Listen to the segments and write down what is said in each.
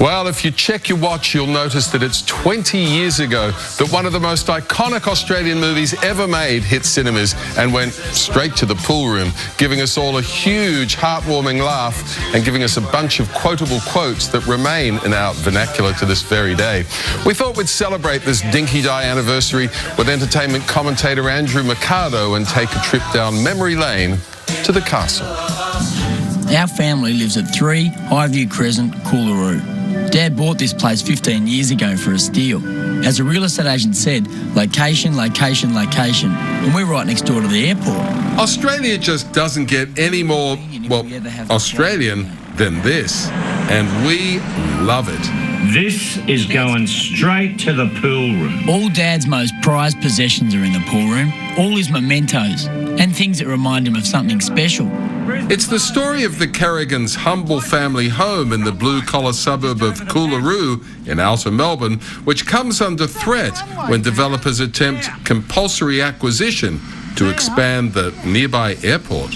Well, if you check your watch, you'll notice that it's 20 years ago that one of the most iconic Australian movies ever made hit cinemas and went straight to the pool room, giving us all a huge, heartwarming laugh and giving us a bunch of quotable quotes that remain in our vernacular to this very day. We thought we'd celebrate this dinky-die anniversary with entertainment commentator Andrew Mercado and take a trip down memory lane to the castle. Our family lives at 3 Highview Crescent, Coolaroo. Dad bought this place 15 years ago for a steal. As a real estate agent said, location, location, location. And we're right next door to the airport. Australia just doesn't get any more, well, Australian than this. And we love it. This is going straight to the pool room. All Dad's most prized possessions are in the pool room. All his mementos and things that remind him of something special. It's the story of the Kerrigans' humble family home in the blue-collar suburb of Coolaroo in outer Melbourne, which comes under threat when developers attempt compulsory acquisition to expand the nearby airport.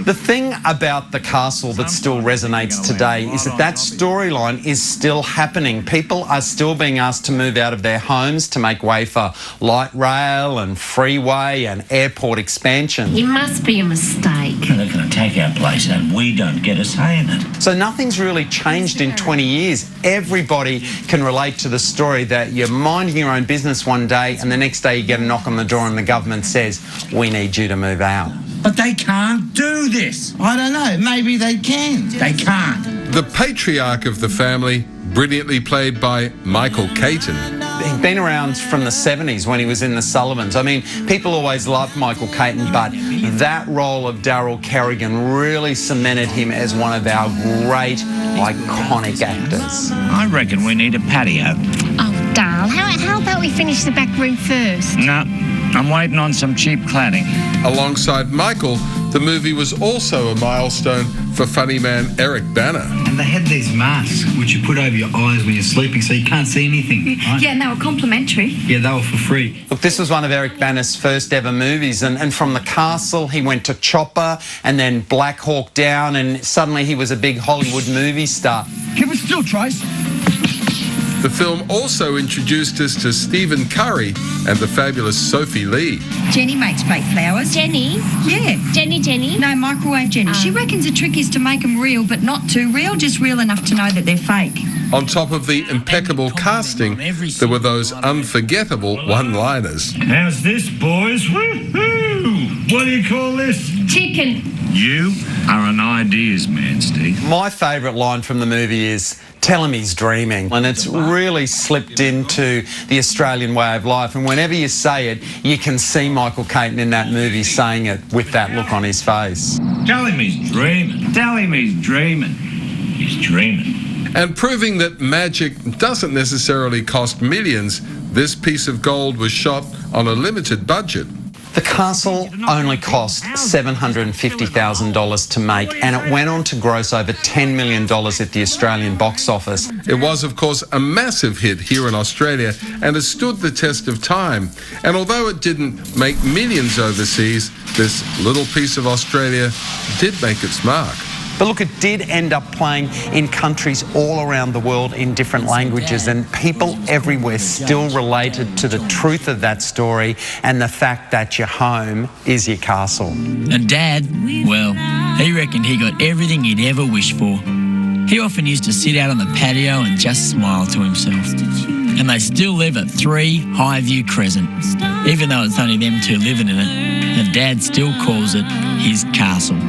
The thing about the castle that still resonates today is that storyline is still happening. People are still being asked to move out of their homes to make way for light rail and freeway and airport expansion. It must be a mistake. They're going to take our place and we don't get a say in it. So nothing's really changed in 20 years. Everybody can relate to the story that you're minding your own business one day and the next day you get a knock on the door and the government says, we need you to move out. But they can't do this. I don't know, maybe they can. They can't. The patriarch of the family, brilliantly played by Michael Caton. He'd been around from the 70s when he was in the Sullivans. I mean, people always loved Michael Caton, but that role of Darryl Kerrigan really cemented him as one of our great, iconic actors. I reckon we need a patio. Oh, Darl, how about we finish the back room first? No, I'm waiting on some cheap cladding. Alongside Michael, the movie was also a milestone for funny man Eric Bana. And they had these masks which you put over your eyes when you're sleeping so you can't see anything. Right? Yeah, and they were complimentary. Yeah, they were for free. Look, this was one of Eric Bana's first ever movies, and from the castle he went to Chopper and then Black Hawk Down, and suddenly he was a big Hollywood movie star. Keep it still, Trace. The film also introduced us to Stephen Curry and the fabulous Sophie Lee. Jenny makes fake flowers. Jenny? Yeah. Jenny? No, microwave Jenny. She reckons the trick is to make them real, but not too real, just real enough to know that they're fake. On top of the impeccable casting, there were those unforgettable one-liners. How's this, boys? Woo-hoo! What do you call this? Chicken. You are an ideas man, Steve. My favourite line from the movie is, tell him he's dreaming. And it's really slipped into the Australian way of life. And whenever you say it, you can see Michael Caton in that movie saying it with that look on his face. Tell him he's dreaming. Tell him he's dreaming. He's dreaming. And proving that magic doesn't necessarily cost millions, this piece of gold was shot on a limited budget. The castle only cost $750,000 to make, and it went on to gross over $10 million at the Australian box office. It was, of course, a massive hit here in Australia and has stood the test of time. And although it didn't make millions overseas, this little piece of Australia did make its mark. But look, it did end up playing in countries all around the world in different languages, and people everywhere still related to the truth of that story and the fact that your home is your castle. And Dad, well, he reckoned he got everything he'd ever wished for. He often used to sit out on the patio and just smile to himself. And they still live at 3 Highview Crescent, even though it's only them two living in it. And Dad still calls it his castle.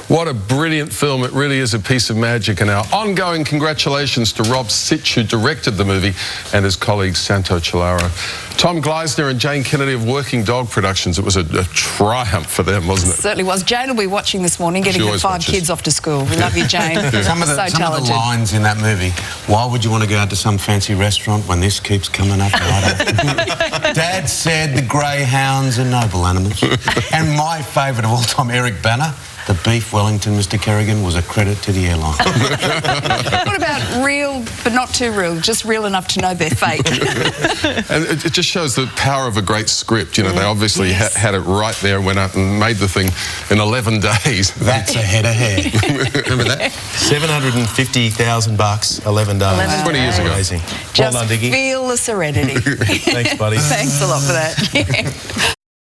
What a brilliant film. It really is a piece of magic. And our ongoing congratulations to Rob Sitch, who directed the movie, and his colleague Santo Cellaro. Tom Gleisner and Jane Kennedy of Working Dog Productions. It was a triumph for them, wasn't it? Certainly was. Jane will be watching this morning, getting her 5 kids off to school. We love you, Jane. Some of the lines in that movie. Why would you want to go out to some fancy restaurant when this keeps coming up right after? Dad said the greyhounds are noble animals. And my favourite of all time, Eric Bana. The beef Wellington, Mr. Kerrigan, was a credit to the airline. What about real, but not too real, just real enough to know they're fake? And it just shows the power of a great script. You know, they obviously had it right there, went out and made the thing in 11 days. That's a head of hair. Remember that? $750,000, 11 days. 20 years ago. Amazing. Just well done, Diggy. feel the serenity. Thanks, buddy. Thanks a lot for that.